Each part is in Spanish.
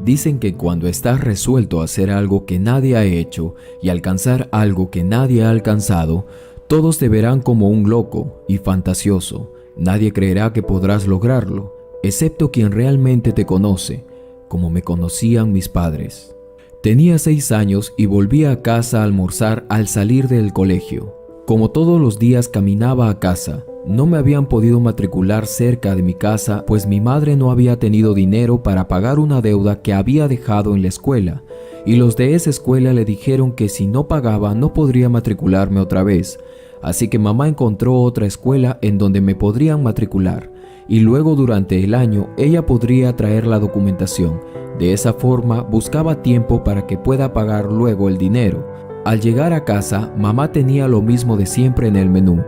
Dicen que cuando estás resuelto a hacer algo que nadie ha hecho y alcanzar algo que nadie ha alcanzado, todos te verán como un loco y fantasioso. Nadie creerá que podrás lograrlo, excepto quien realmente te conoce, como me conocían mis padres. Tenía 6 años y volví a casa a almorzar al salir del colegio. Como todos los días caminaba a casa. No me habían podido matricular cerca de mi casa, pues mi madre no había tenido dinero para pagar una deuda que había dejado en la escuela, y los de esa escuela le dijeron que si no pagaba no podría matricularme otra vez. Así que mamá encontró otra escuela en donde me podrían matricular, y luego durante el año ella podría traer la documentación. De esa forma buscaba tiempo para que pueda pagar luego el dinero. Al llegar a casa, mamá tenía lo mismo de siempre en el menú: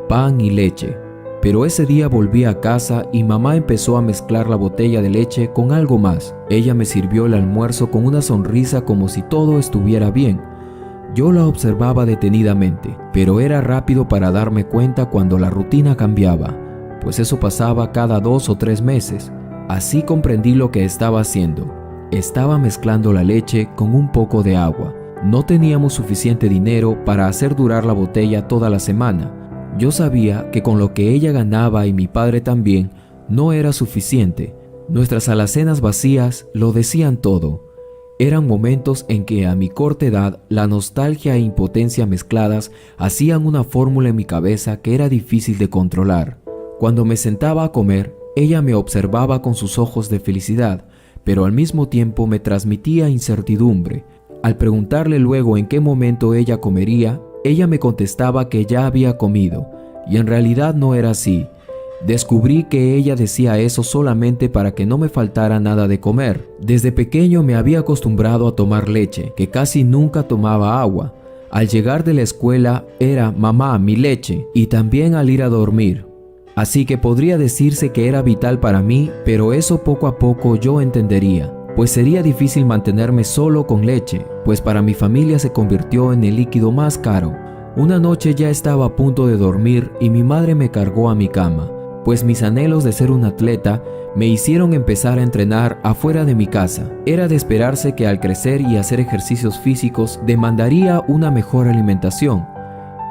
pan y leche. Pero ese día volví a casa y mamá empezó a mezclar la botella de leche con algo más. Ella me sirvió el almuerzo con una sonrisa como si todo estuviera bien. Yo la observaba detenidamente, pero era rápido para darme cuenta cuando la rutina cambiaba, pues eso pasaba cada 2 o 3 meses. Así comprendí lo que estaba haciendo. Estaba mezclando la leche con un poco de agua. No teníamos suficiente dinero para hacer durar la botella toda la semana. Yo sabía que con lo que ella ganaba y mi padre también, no era suficiente. Nuestras alacenas vacías lo decían todo. Eran momentos en que a mi corta edad la nostalgia e impotencia mezcladas hacían una fórmula en mi cabeza que era difícil de controlar. Cuando me sentaba a comer, ella me observaba con sus ojos de felicidad, pero al mismo tiempo me transmitía incertidumbre. Al preguntarle luego en qué momento ella comería, ella me contestaba que ya había comido, y en realidad no era así. Descubrí que ella decía eso solamente para que no me faltara nada de comer. Desde pequeño me había acostumbrado a tomar leche, que casi nunca tomaba agua. Al llegar de la escuela era mamá, mi leche, y también al ir a dormir. Así que podría decirse que era vital para mí, pero eso poco a poco yo entendería, pues sería difícil mantenerme solo con leche, pues para mi familia se convirtió en el líquido más caro. Una noche ya estaba a punto de dormir y mi madre me cargó a mi cama, pues mis anhelos de ser un atleta me hicieron empezar a entrenar afuera de mi casa. Era de esperarse que al crecer y hacer ejercicios físicos demandaría una mejor alimentación.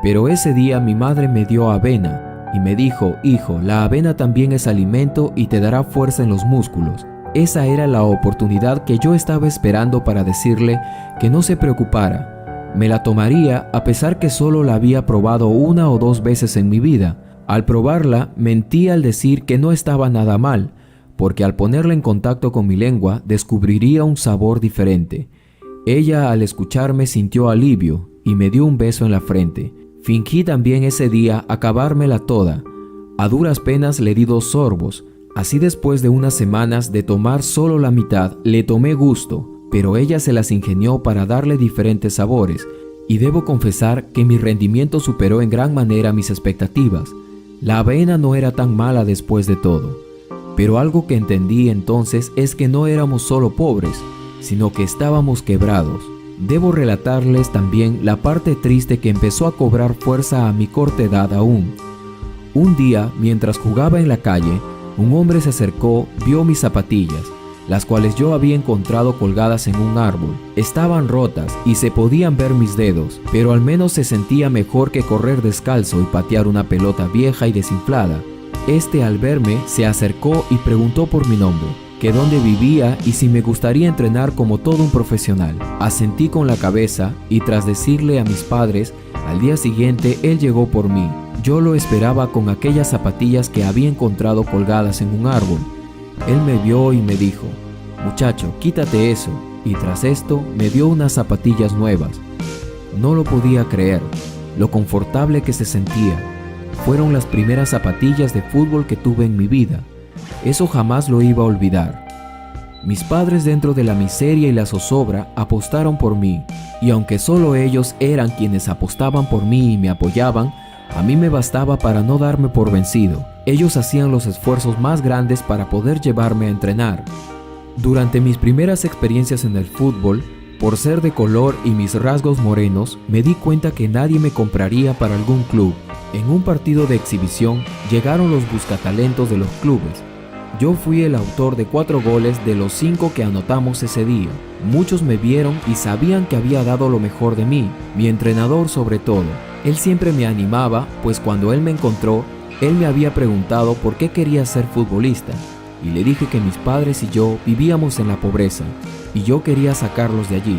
Pero ese día mi madre me dio avena y me dijo: hijo, la avena también es alimento y te dará fuerza en los músculos. Esa era la oportunidad que yo estaba esperando para decirle que no se preocupara. Me la tomaría a pesar que solo la había probado 1 o 2 veces en mi vida. Al probarla, mentí al decir que no estaba nada mal, porque al ponerla en contacto con mi lengua descubriría un sabor diferente. Ella, al escucharme, sintió alivio y me dio un beso en la frente. Fingí también ese día acabármela toda. A duras penas le di 2 sorbos. Así, después de unas semanas de tomar solo la mitad, le tomé gusto, pero ella se las ingenió para darle diferentes sabores, y debo confesar que mi rendimiento superó en gran manera mis expectativas. La avena no era tan mala después de todo. Pero algo que entendí entonces es que no éramos solo pobres, sino que estábamos quebrados. Debo relatarles también la parte triste que empezó a cobrar fuerza a mi corta edad aún. Un día, mientras jugaba en la calle, un hombre se acercó, vio mis zapatillas, las cuales yo había encontrado colgadas en un árbol. Estaban rotas y se podían ver mis dedos, pero al menos se sentía mejor que correr descalzo y patear una pelota vieja y desinflada. Al verme, se acercó y preguntó por mi nombre, que dónde vivía y si me gustaría entrenar como todo un profesional. Asentí con la cabeza y tras decirle a mis padres, al día siguiente él llegó por mí. Yo lo esperaba con aquellas zapatillas que había encontrado colgadas en un árbol. Él me vio y me dijo: muchacho, quítate eso, y tras esto me dio unas zapatillas nuevas. No lo podía creer, lo confortable que se sentía. Fueron las primeras zapatillas de fútbol que tuve en mi vida. Eso jamás lo iba a olvidar. Mis padres, dentro de la miseria y la zozobra, apostaron por mí, y aunque solo ellos eran quienes apostaban por mí y me apoyaban, a mí me bastaba para no darme por vencido. Ellos hacían los esfuerzos más grandes para poder llevarme a entrenar. Durante mis primeras experiencias en el fútbol, por ser de color y mis rasgos morenos, me di cuenta que nadie me compraría para algún club. En un partido de exhibición, llegaron los buscatalentos de los clubes. Yo fui el autor de 4 goles de los 5 que anotamos ese día. Muchos me vieron y sabían que había dado lo mejor de mí, mi entrenador sobre todo. Él siempre me animaba, pues cuando él me encontró, él me había preguntado por qué quería ser futbolista. Y le dije que mis padres y yo vivíamos en la pobreza, y yo quería sacarlos de allí.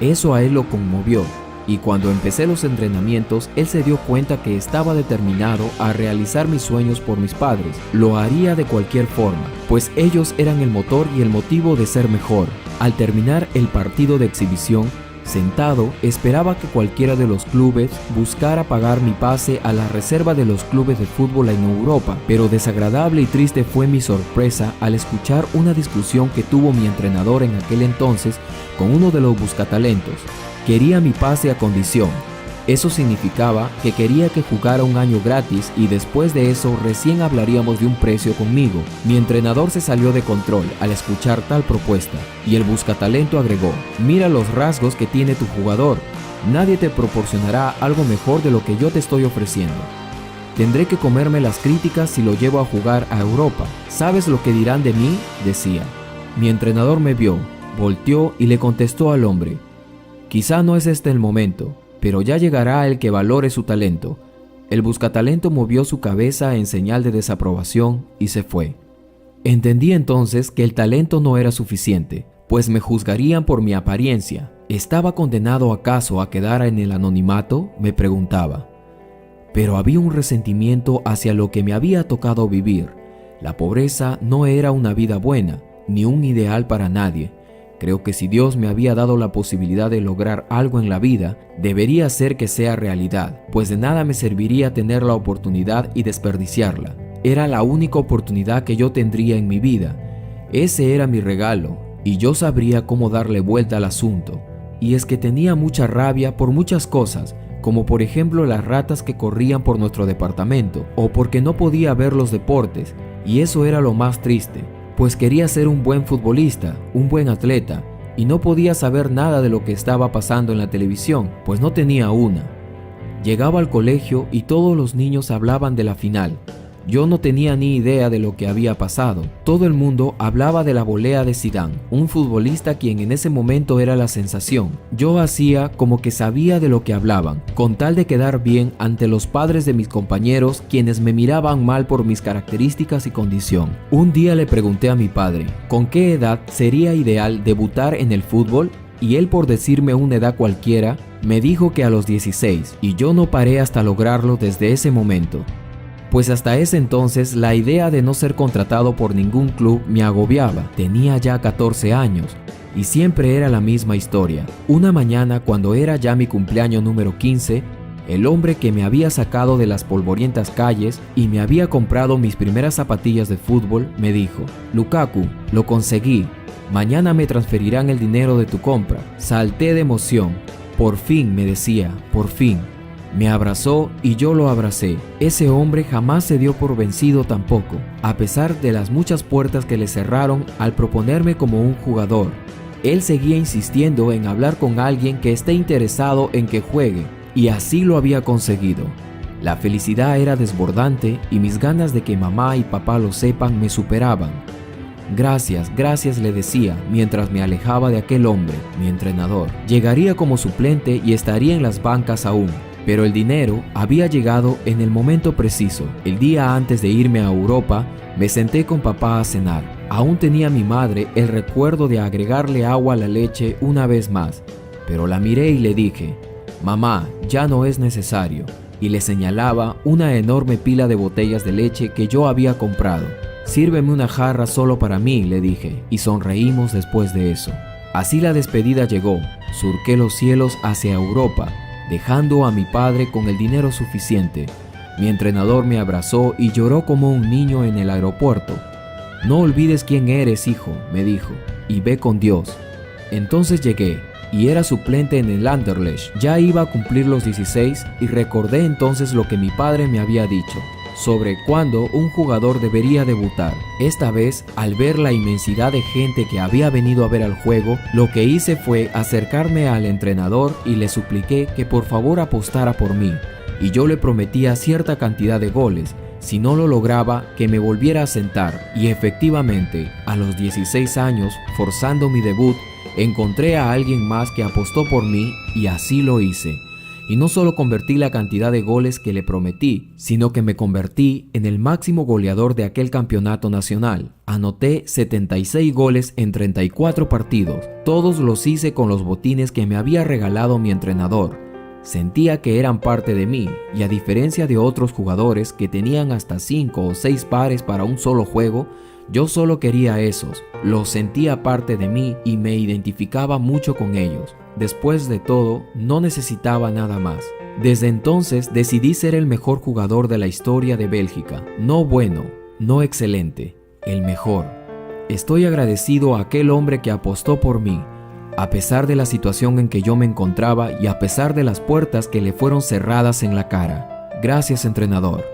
Eso a él lo conmovió, y cuando empecé los entrenamientos, él se dio cuenta que estaba determinado a realizar mis sueños por mis padres. Lo haría de cualquier forma, pues ellos eran el motor y el motivo de ser mejor. Al terminar el partido de exhibición, sentado, esperaba que cualquiera de los clubes buscara pagar mi pase a la reserva de los clubes de fútbol en Europa, pero desagradable y triste fue mi sorpresa al escuchar una discusión que tuvo mi entrenador en aquel entonces con uno de los buscatalentos. Quería mi pase a condición. Eso significaba que quería que jugara un año gratis y después de eso recién hablaríamos de un precio conmigo. Mi entrenador se salió de control al escuchar tal propuesta y el buscatalento agregó: mira los rasgos que tiene tu jugador, nadie te proporcionará algo mejor de lo que yo te estoy ofreciendo. Tendré que comerme las críticas si lo llevo a jugar a Europa. ¿Sabes lo que dirán de mí?, decía. Mi entrenador me vio, volteó y le contestó al hombre: quizá no es este el momento, pero ya llegará el que valore su talento. El buscatalento movió su cabeza en señal de desaprobación y se fue. Entendí entonces que el talento no era suficiente, pues me juzgarían por mi apariencia. ¿Estaba condenado acaso a quedar en el anonimato?, me preguntaba. Pero había un resentimiento hacia lo que me había tocado vivir. La pobreza no era una vida buena, ni un ideal para nadie. Creo que si Dios me había dado la posibilidad de lograr algo en la vida, debería ser que sea realidad, pues de nada me serviría tener la oportunidad y desperdiciarla. Era la única oportunidad que yo tendría en mi vida. Ese era mi regalo, y yo sabría cómo darle vuelta al asunto. Y es que tenía mucha rabia por muchas cosas, como por ejemplo las ratas que corrían por nuestro departamento, o porque no podía ver los deportes, y eso era lo más triste. Pues quería ser un buen futbolista, un buen atleta, y no podía saber nada de lo que estaba pasando en la televisión, pues no tenía una. Llegaba al colegio y todos los niños hablaban de la final. Yo no tenía ni idea de lo que había pasado. Todo el mundo hablaba de la volea de Zidane, un futbolista quien en ese momento era la sensación. Yo hacía como que sabía de lo que hablaban, con tal de quedar bien ante los padres de mis compañeros, quienes me miraban mal por mis características y condición. Un día le pregunté a mi padre, ¿con qué edad sería ideal debutar en el fútbol? Y él, por decirme una edad cualquiera, me dijo que a los 16, y yo no paré hasta lograrlo desde ese momento. Pues hasta ese entonces la idea de no ser contratado por ningún club me agobiaba. Tenía ya 14 años y siempre era la misma historia. Una mañana, cuando era ya mi cumpleaños número 15, el hombre que me había sacado de las polvorientas calles y me había comprado mis primeras zapatillas de fútbol me dijo: Lukaku, lo conseguí. Mañana me transferirán el dinero de tu compra. Salté de emoción. Por fin, me decía, por fin. Me abrazó y yo lo abracé. Ese hombre jamás se dio por vencido tampoco, a pesar de las muchas puertas que le cerraron al proponerme como un jugador. Él seguía insistiendo en hablar con alguien que esté interesado en que juegue, y así lo había conseguido. La felicidad era desbordante y mis ganas de que mamá y papá lo sepan me superaban. Gracias, gracias, le decía mientras me alejaba de aquel hombre, mi entrenador. Llegaría como suplente y estaría en las bancas aún. Pero el dinero había llegado en el momento preciso. El día antes de irme a Europa, me senté con papá a cenar. Aún tenía mi madre el recuerdo de agregarle agua a la leche una vez más, pero la miré y le dije: mamá, ya no es necesario, y le señalaba una enorme pila de botellas de leche que yo había comprado. Sírveme una jarra solo para mí, le dije, y sonreímos después de eso. Así la despedida llegó. Surqué los cielos hacia Europa, dejando a mi padre con el dinero suficiente. Mi entrenador me abrazó y lloró como un niño en el aeropuerto. No olvides quién eres, hijo, me dijo, y ve con Dios. Entonces llegué, y era suplente en el Anderlecht. Ya iba a cumplir los 16 y recordé entonces lo que mi padre me había dicho sobre cuándo un jugador debería debutar. Esta vez, al ver la inmensidad de gente que había venido a ver al juego, lo que hice fue acercarme al entrenador y le supliqué que por favor apostara por mí, y yo le prometía cierta cantidad de goles si no lo lograba, que me volviera a sentar. Y efectivamente, a los 16 años, forzando mi debut, encontré a alguien más que apostó por mí y así lo hice. Y no solo convertí la cantidad de goles que le prometí, sino que me convertí en el máximo goleador de aquel campeonato nacional. Anoté 76 goles en 34 partidos. Todos los hice con los botines que me había regalado mi entrenador. Sentía que eran parte de mí, y a diferencia de otros jugadores que tenían hasta 5 o 6 pares para un solo juego, yo solo quería esos. Los sentía parte de mí y me identificaba mucho con ellos. Después de todo, no necesitaba nada más. Desde entonces decidí ser el mejor jugador de la historia de Bélgica. No bueno, no excelente, el mejor. Estoy agradecido a aquel hombre que apostó por mí, a pesar de la situación en que yo me encontraba y a pesar de las puertas que le fueron cerradas en la cara. Gracias, entrenador.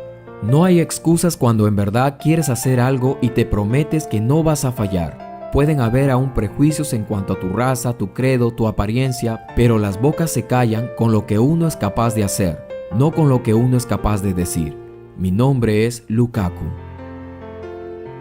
No hay excusas cuando en verdad quieres hacer algo y te prometes que no vas a fallar. Pueden haber aún prejuicios en cuanto a tu raza, tu credo, tu apariencia, pero las bocas se callan con lo que uno es capaz de hacer, no con lo que uno es capaz de decir. Mi nombre es Lukaku.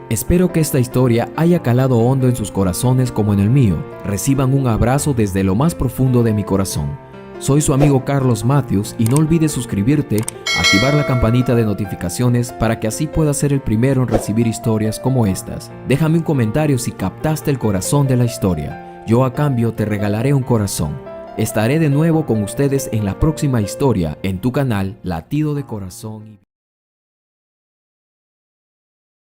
Espero que esta historia haya calado hondo en sus corazones como en el mío. Reciban un abrazo desde lo más profundo de mi corazón. Soy su amigo Carlos Matthews y no olvides suscribirte, activar la campanita de notificaciones para que así puedas ser el primero en recibir historias como estas. Déjame un comentario si captaste el corazón de la historia. Yo a cambio te regalaré un corazón. Estaré de nuevo con ustedes en la próxima historia en tu canal Latido de Corazón.